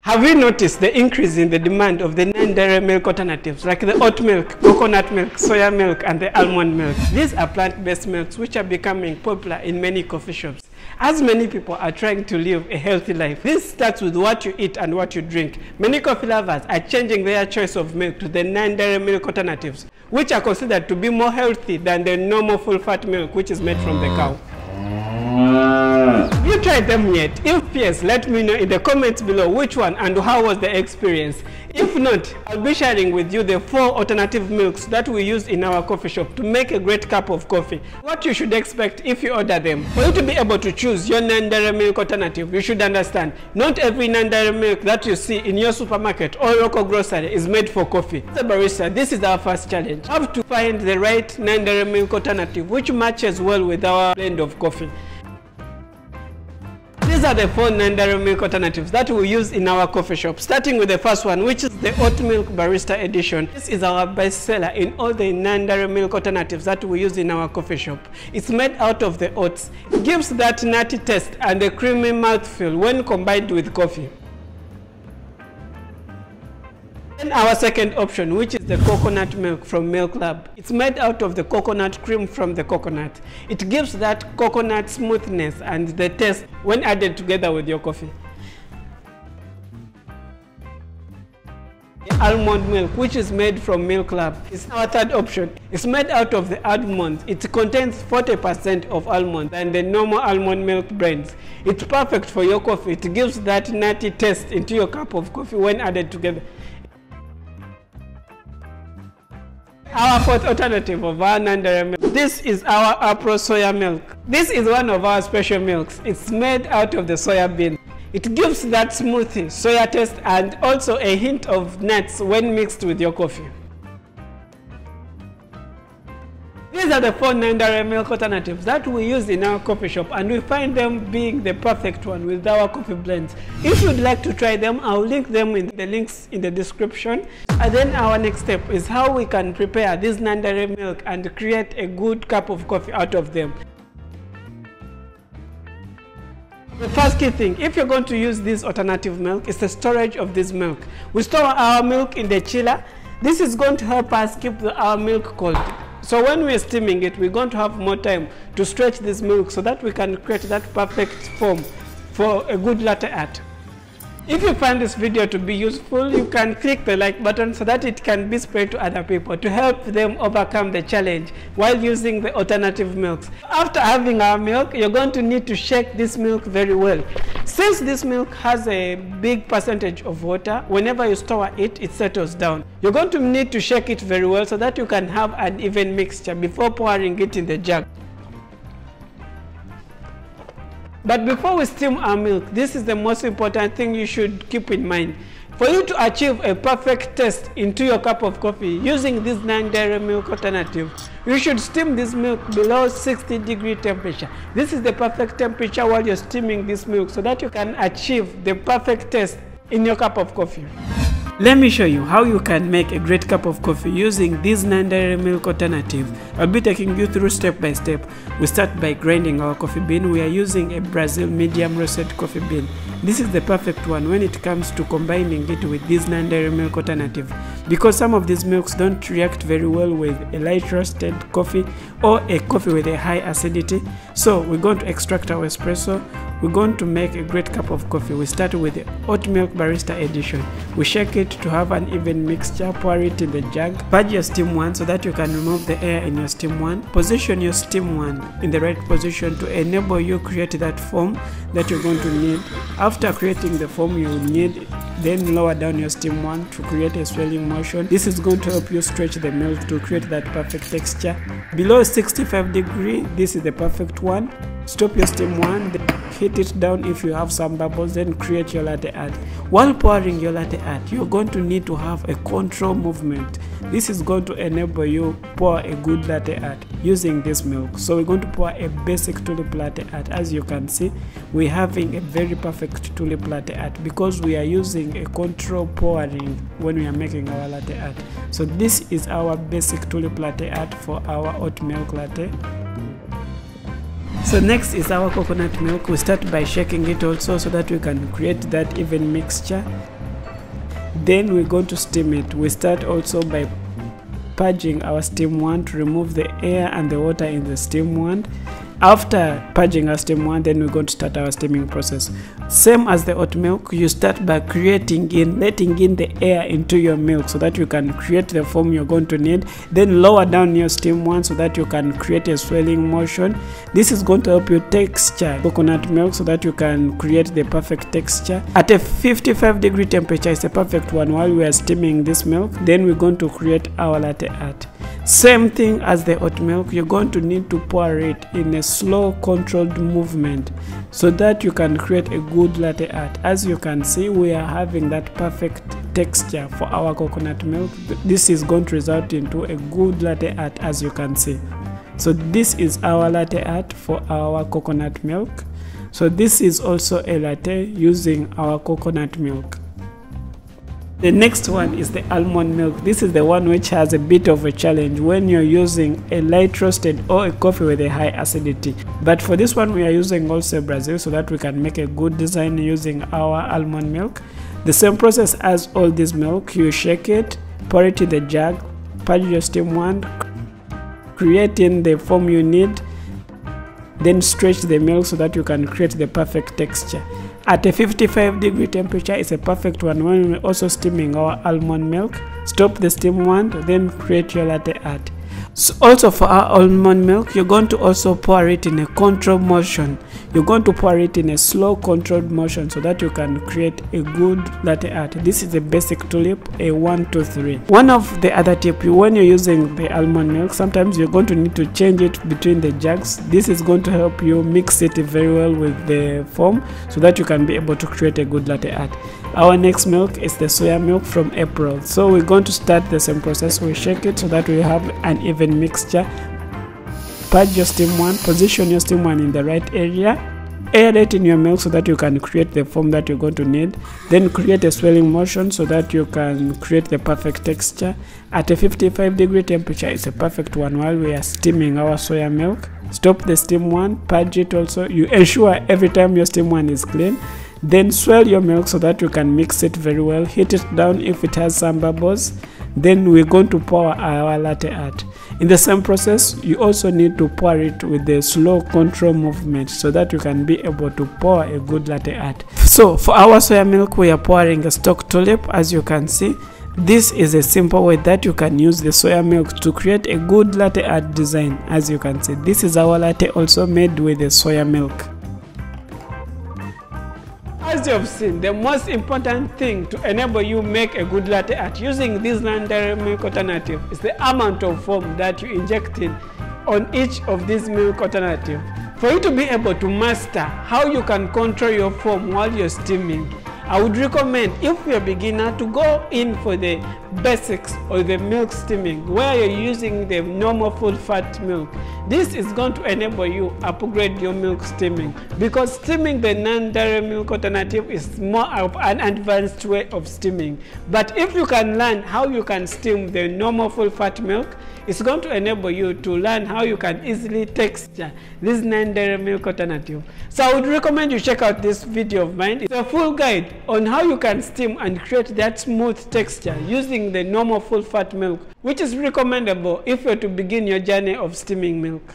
Have you noticed the increase in the demand of the non-dairy milk alternatives like the oat milk, coconut milk, soya milk, and the almond milk? These are plant-based milks which are becoming popular in many coffee shops. As many people are trying to live a healthy life, this starts with what you eat and what you drink. Many coffee lovers are changing their choice of milk to the non-dairy milk alternatives, which are considered to be more healthy than the normal full-fat milk which is made from the cow. Have you tried them yet? If yes, let me know in the comments below which one and how was the experience. If not, I'll be sharing with you the 4 alternative milks that we use in our coffee shop to make a great cup of coffee. What you should expect if you order them. For you to be able to choose your non-dairy milk alternative, you should understand not every non-dairy milk that you see in your supermarket or local grocery is made for coffee. As a barista, this is our first challenge. You have to find the right non-dairy milk alternative which matches well with our blend of coffee. These are the 4 non-dairy milk alternatives that we use in our coffee shop, starting with the first one, which is the Oat Milk Barista Edition. This is our best seller in all the non-dairy milk alternatives that we use in our coffee shop. It's made out of the oats. It gives that nutty taste and a creamy mouthfeel when combined with coffee. Then our second option, which is the coconut milk from Milk Lab. It's made out of the coconut cream from the coconut. It gives that coconut smoothness and the taste when added together with your coffee. The almond milk, which is made from Milk Lab, is our third option. It's made out of the almond. It contains 40% of almond than the normal almond milk brands. It's perfect for your coffee. It gives that nutty taste into your cup of coffee when added together. Our fourth alternative of our non-dairy milk. This is our Apro soya milk. This is one of our special milks. It's made out of the soya bean. It gives that smoothie, soya taste, and also a hint of nuts when mixed with your coffee. These are the 4 non-dairy milk alternatives that we use in our coffee shop, and we find them being the perfect one with our coffee blends. If you'd like to try them, I'll link them in the links in the description. And then our next step is how we can prepare this non-dairy milk and create a good cup of coffee out of them. The first key thing, if you're going to use this alternative milk, is the storage of this milk. We store our milk in the chiller. This is going to help us keep our milk cold. So when we're steaming it, we're going to have more time to stretch this milk so that we can create that perfect form for a good latte art. If you find this video to be useful, you can click the like button so that it can be spread to other people to help them overcome the challenge while using the alternative milks. After having our milk, you're going to need to shake this milk very well. Since this milk has a big percentage of water, whenever you store it, it settles down. You're going to need to shake it very well so that you can have an even mixture before pouring it in the jug. But before we steam our milk, this is the most important thing you should keep in mind. For you to achieve a perfect taste into your cup of coffee using this non-dairy milk alternative, you should steam this milk below 60-degree temperature. This is the perfect temperature while you're steaming this milk so that you can achieve the perfect taste in your cup of coffee. Let me show you how you can make a great cup of coffee using this non-dairy milk alternative. I'll be taking you through step by step. We start by grinding our coffee bean. We are using a Brazil medium roasted coffee bean. This is the perfect one when it comes to combining it with this non-dairy milk alternative, because some of these milks don't react very well with a light roasted coffee or a coffee with a high acidity. So we're going to extract our espresso. We're going to make a great cup of coffee. We start with the Oat Milk Barista Edition. We shake it to have an even mixture, pour it in the jug. Purge your steam 1 so that you can remove the air in your steam 1. Position your steam 1 in the right position to enable you create that foam that you're going to need. After creating the foam you will need, then lower down your steam 1 to create a swelling motion. This is going to help you stretch the milk to create that perfect texture. Below 65 degree, this is the perfect one. Stop your steam 1, then heat it down if you have some bubbles, then create your latte art. While pouring your latte art, you're going to need to have a control movement. This is going to enable you pour a good latte art using this milk. So we're going to pour a basic tulip latte art. As you can see, we're having a very perfect tulip latte art because we are using a control pouring when we are making our latte art. So this is our basic tulip latte art for our oat milk latte. So next is our coconut milk. We start by shaking it also so that we can create that even mixture. Then we're going to steam it. We start also by purging our steam wand to remove the air and the water in the steam wand. After purging our steam wand, then we're going to start our steaming process. Same as the oat milk, you start by letting in the air into your milk so that you can create the foam you're going to need. Then lower down your steam wand so that you can create a swelling motion. This is going to help you texture coconut milk so that you can create the perfect texture. At a 55-degree temperature is the perfect one while we are steaming this milk. Then we're going to create our latte art. Same thing as the oat milk, you're going to need to pour it in a slow controlled movement so that you can create a good latte art. As you can see, we are having that perfect texture for our coconut milk. This is going to result into a good latte art, as you can see. So this is our latte art for our coconut milk. So this is also a latte using our coconut milk. The next one is the almond milk. This is the one which has a bit of a challenge when you're using a light roasted or a coffee with a high acidity. But for this one, we are using also Brazil so that we can make a good design using our almond milk. The same process as all this milk. You shake it, pour it in the jug, purge your steam wand, creating the foam you need, then stretch the milk so that you can create the perfect texture. At a 55-degree temperature is a perfect one when we're also steaming our almond milk. Stop the steam wand, then create your latte art. So also for our almond milk, you're going to also pour it in a controlled motion. You're going to pour it in a slow controlled motion so that you can create a good latte art. This is a basic tulip, a 1, 2, 3. One of the other tips, when you're using the almond milk, sometimes you're going to need to change it between the jugs. This is going to help you mix it very well with the foam so that you can be able to create a good latte art. Our next milk is the soya milk from April. So we're going to start the same process. We shake it so that we have an even mixture. Purge your steam wand, position your steam wand in the right area, aerate in your milk so that you can create the foam that you're going to need. Then create a swelling motion so that you can create the perfect texture. At a 55-degree temperature is a perfect one while we are steaming our soya milk. Stop the steam wand, purge it also. You ensure every time your steam wand is clean. Then swirl your milk so that you can mix it very well. Heat it down if it has some bubbles. Then we're going to pour our latte art. In the same process, you also need to pour it with the slow control movement so that you can be able to pour a good latte art. So for our soya milk, we are pouring a stock tulip, as you can see. This is a simple way that you can use the soya milk to create a good latte art design. As you can see, this is our latte also made with the soya milk. As you have seen, the most important thing to enable you make a good latte art using this non-dairy milk alternative is the amount of foam that you inject in on each of these milk alternatives. For you to be able to master how you can control your foam while you're steaming, I would recommend, if you're a beginner, to go in for the basics or the milk steaming where you're using the normal full fat milk. This is going to enable you upgrade your milk steaming, because steaming the non-dairy milk alternative is more of an advanced way of steaming. But if you can learn how you can steam the normal full fat milk, it's going to enable you to learn how you can easily texture this non-dairy milk alternative. So I would recommend you check out this video of mine. It's a full guide on how you can steam and create that smooth texture using the normal full fat milk, which is recommendable if you're to begin your journey of steaming milk.